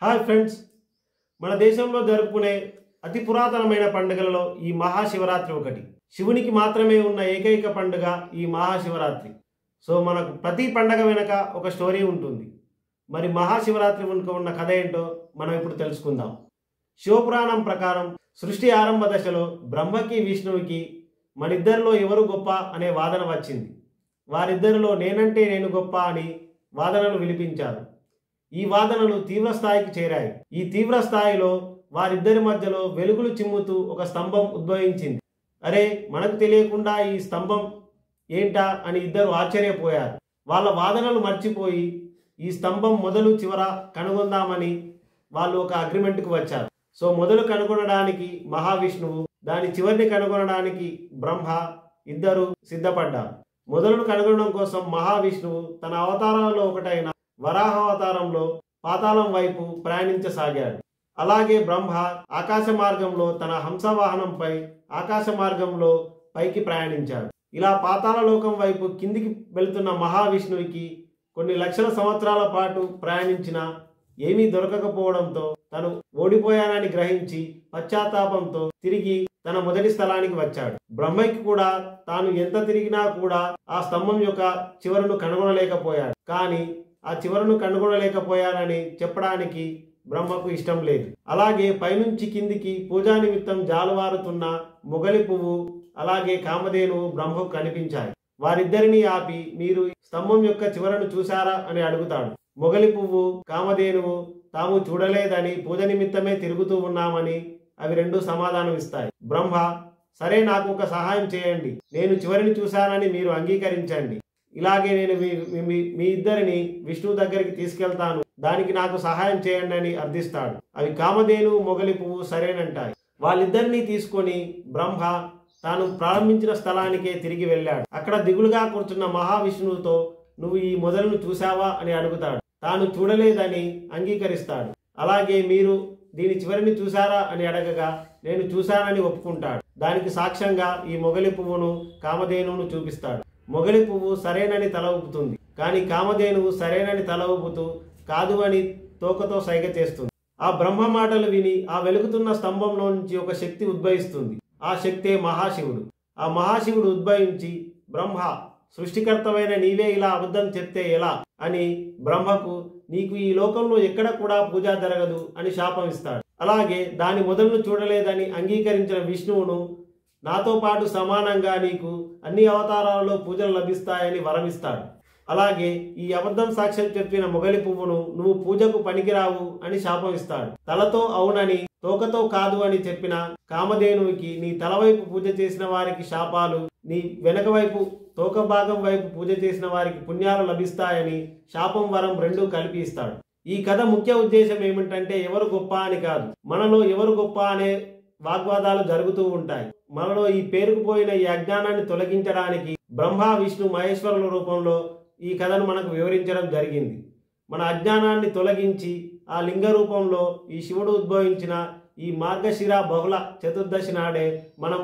Hi friends, మన దేశంలో జరుపుకునే అతి పురాతనమైన పండుగలలో ఈ మహాశివరాత్రి ఒకటి. శివునికి మాత్రమే ఉన్న ఏకైక పండుగ ఈ మహాశివరాత్రి. సో మనకు ప్రతి పండుగ వెనక ఒక స్టోరీ ఉంటుంది. మరి మహాశివరాత్రి వెనుక ఉన్న కథ ఏంటో మనం ఇప్పుడు తెలుసుకుందాం. శివపురాణం ప్రకారం సృష్టి ఆరంభ దశలో బ్రహ్మకి విష్ణువుకి మనిద్దరిలో ఎవరు గొప్ప అనే వాదన వచ్చింది. వారిద్దరిలో నేనంటే నేను గొప్ప అని వాదనలు వినిపించారు. ఈ వాదనలు తీవ్ర స్థాయికి చేరాయి. ఈ తీవ్ర స్థాయిలో వారిద్దరి మధ్యలో వెలుగులు చిమ్ముతూ ఒక స్తంభం ఉద్భవించింది. అరే, మనకు తెలియకుండా ఈ స్తంభం ఏంటా అని ఇద్దరు ఆశ్చర్యపోయారు. వాళ్ళ వాదనలు మర్చిపోయి ఈ స్తంభం మొదలు చివర కనుగొందామని వాళ్ళు ఒక అగ్రిమెంట్కు వచ్చారు. సో మొదలు కనుగొనడానికి మహావిష్ణువు, దాని చివరిని కనుగొనడానికి బ్రహ్మ ఇద్దరు సిద్ధపడ్డారు. మొదలును కనుగొనడం కోసం మహావిష్ణువు తన అవతారాలలో ఒకటైన వరాహావతారంలో పాతాళం వైపు ప్రయాణించసాగాడు. అలాగే బ్రహ్మ ఆకాశ మార్గంలో తన హంసవాహనంపై ఆకాశ మార్గంలో పైకి ప్రయాణించాడు. ఇలా పాతాళ లోకం వైపు కిందికి వెళుతున్న మహావిష్ణువుకి కొన్ని లక్షల సంవత్సరాల పాటు ప్రయాణించిన ఏమీ దొరకకపోవడంతో తను ఓడిపోయానని గ్రహించి పశ్చాత్తాపంతో తిరిగి తన మొదటి స్థలానికి వచ్చాడు. బ్రహ్మకి కూడా తాను ఎంత తిరిగినా కూడా ఆ స్తంభం యొక్క చివరను కనుగొనలేకపోయాడు. కానీ ఆ చివరను కనుగొనలేకపోయానని చెప్పడానికి బ్రహ్మకు ఇష్టం లేదు. అలాగే పైనుంచి కిందికి పూజా నిమిత్తం జాలువారుతున్న మొగలి పువ్వు అలాగే కామధేనువు బ్రహ్మకు కనిపించాయి. వారిద్దరిని ఆపి, మీరు స్తంభం యొక్క చివరను చూశారా అని అడుగుతాడు. మొగలి పువ్వు కామధేనువు తాము చూడలేదని, పూజ నిమిత్తమే తిరుగుతూ ఉన్నామని అవి రెండు సమాధానం ఇస్తాయి. బ్రహ్మ, సరే, నాకు ఒక సహాయం చేయండి, నేను చివరిని చూశానని మీరు అంగీకరించండి. ఇలాగే నేను మీ ఇద్దరిని విష్ణువు దగ్గరికి తీసుకెళ్తాను, దానికి నాకు సహాయం చేయండి అని అర్థిస్తాడు. అవి కామధేను మొగలి పువ్వు సరేనంటాయి. వాళ్ళిద్దరినీ తీసుకొని బ్రహ్మ తాను ప్రారంభించిన స్థలానికే తిరిగి వెళ్ళాడు. అక్కడ దిగులుగా కూర్చున్న మహావిష్ణువుతో, నువ్వు ఈ మొదలును చూశావా అని అడుగుతాడు. తాను చూడలేదని అంగీకరిస్తాడు. అలాగే మీరు దీని చివరిని చూశారా అని అడగగా నేను చూశానని ఒప్పుకుంటాడు. దానికి సాక్ష్యంగా ఈ మొగలి పువ్వును కామధేనువును చూపిస్తాడు. మొగలి పువ్వు సరేనని తల ఊపుతుంది. కానీ కామధేనువు సరేనని తల ఊపుతూ కాదు అని తోకతో సైగ చేస్తుంది. ఆ బ్రహ్మ మాటలు విని ఆ వెలుగుతున్న స్తంభంలో నుంచి ఒక శక్తి ఉద్భవిస్తుంది. ఆ శక్తే మహాశివుడు. ఆ మహాశివుడు ఉద్భవించి, బ్రహ్మ, సృష్టికర్తమైన నీవే ఇలా అబద్ధం చెప్తే ఎలా అని బ్రహ్మకు, నీకు ఈ లోకంలో ఎక్కడ కూడా పూజ జరగదు అని శాపం ఇస్తాడు. అలాగే దాని మొదలును చూడలేదని అంగీకరించిన విష్ణువును, నాతో పాటు సమానంగా నీకు అన్ని అవతారాలలో పూజలు లభిస్తాయని వరమిస్తాడు. అలాగే ఈ అబద్ధం సాక్ష్యం చెప్పిన మొగలి పువ్వును, నువ్వు పూజకు పనికిరావు అని శాపం ఇస్తాడు. తలతో అవునని, తోకతో కాదు అని చెప్పిన కామధేనువుకి, నీ తలవైపు పూజ చేసిన వారికి శాపాలు, నీ వెనక వైపు తోక భాగం వైపు పూజ చేసిన వారికి పుణ్యాలు లభిస్తాయని శాపం వరం రెండూ కలిపి ఇస్తాడు. ఈ కథ ముఖ్య ఉద్దేశం ఏమిటంటే ఎవరు గొప్ప అని కాదు, మనలో ఎవరు గొప్ప అనే వాగ్వాదాలు జరుగుతూ ఉంటాయి. మనలో ఈ పేరుకుపోయిన ఈ అజ్ఞానాన్ని తొలగించడానికి బ్రహ్మ విష్ణు మహేశ్వరుల రూపంలో ఈ కథను మనకు వివరించడం జరిగింది. మన అజ్ఞానాన్ని తొలగించి ఆ లింగ రూపంలో ఈ శివుడు ఉద్భవించిన ఈ మార్గశిర బహుళ చతుర్దశి నాడే మనం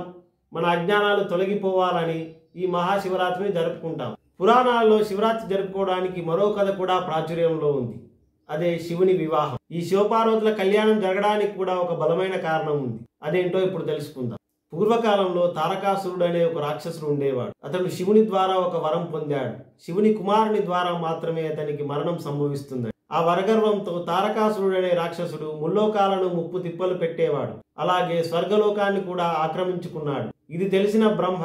మన అజ్ఞానాలు తొలగిపోవాలని ఈ మహాశివరాత్రిని జరుపుకుంటాం. పురాణాల్లో శివరాత్రి జరుపుకోవడానికి మరో కథ కూడా ప్రాచుర్యంలో ఉంది. అదే శివుని వివాహం. ఈ శివపార్వతుల కళ్యాణం జరగడానికి కూడా ఒక బలమైన కారణం ఉంది. అదేంటో ఇప్పుడు తెలుసుకుందాం. పూర్వకాలంలో తారకాసురుడు అనే ఒక రాక్షసుడు ఉండేవాడు. అతడు శివుని ద్వారా ఒక వరం పొందాడు. శివుని కుమారుని ద్వారా మాత్రమే అతనికి మరణం సంభవిస్తుంది. ఆ వరగర్వంతో తారకాసురుడు అనే రాక్షసుడు ముల్లోకాలను ముప్పు తిప్పలు పెట్టేవాడు. అలాగే స్వర్గలోకాన్ని కూడా ఆక్రమించుకున్నాడు. ఇది తెలిసిన బ్రహ్మ,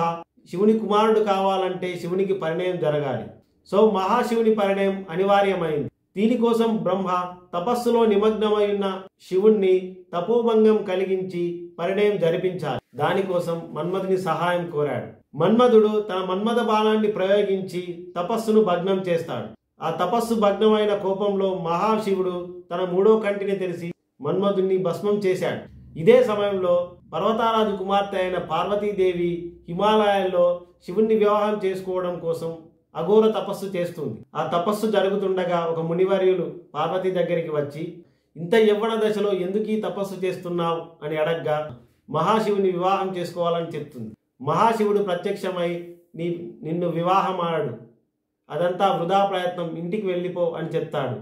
శివుని కుమారుడు కావాలంటే శివునికి పరిణయం జరగాలి. సో మహాశివుని పరిణయం అనివార్యమైంది. దీనికోసం బ్రహ్మ తపస్సులో నిమగ్నమై ఉన్న శివుణ్ణి తపోభంగం కలిగించి పరిణయం జరిపించాలి. దానికోసం మన్మధుని సహాయం కోరాడు. మన్మధుడు తన మన్మథ బాణాన్ని ప్రయోగించి తపస్సును భగ్నం చేస్తాడు. ఆ తపస్సు భగ్నమైన కోపంలో మహాశివుడు తన మూడో కంటిని తెరిచి మన్మధుణ్ణి భస్మం చేశాడు. ఇదే సమయంలో పర్వతారాజు కుమార్తె అయిన పార్వతీదేవి హిమాలయాల్లో శివుణ్ణి వివాహం చేసుకోవడం కోసం అఘోర తపస్సు చేస్తుంది. ఆ తపస్సు జరుగుతుండగా ఒక మునివర్యులు పార్వతి దగ్గరికి వచ్చి, ఇంత యవ్వన దశలో ఎందుకు ఈ తపస్సు చేస్తున్నావు అని అడగ్గా మహాశివుని వివాహం చేసుకోవాలని చెప్తుంది. మహాశివుడు ప్రత్యక్షమై, నిన్ను వివాహం ఆడు, అదంతా వృధా ప్రయత్నం, ఇంటికి వెళ్ళిపో అని చెప్తాడు.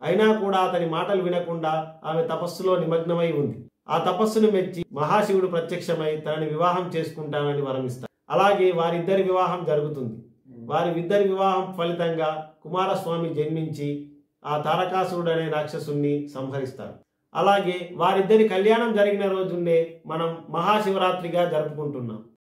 అయినా కూడా అతని మాటలు వినకుండా ఆమె తపస్సులో నిమగ్నమై ఉంది. ఆ తపస్సును మెచ్చి మహాశివుడు ప్రత్యక్షమై తనని వివాహం చేసుకుంటానని వరమిస్తాడు. అలాగే వారిద్దరి వివాహం జరుగుతుంది. వారిద్దరి వివాహం ఫలితంగా కుమారస్వామి జన్మించి ఆ తారకాసురుడు అనే రాక్షసుని సంహరిస్తాడు. అలాగే వారిద్దరి కళ్యాణం జరిగిన రోజునే మనం మహాశివరాత్రిగా జరుపుకుంటున్నాం.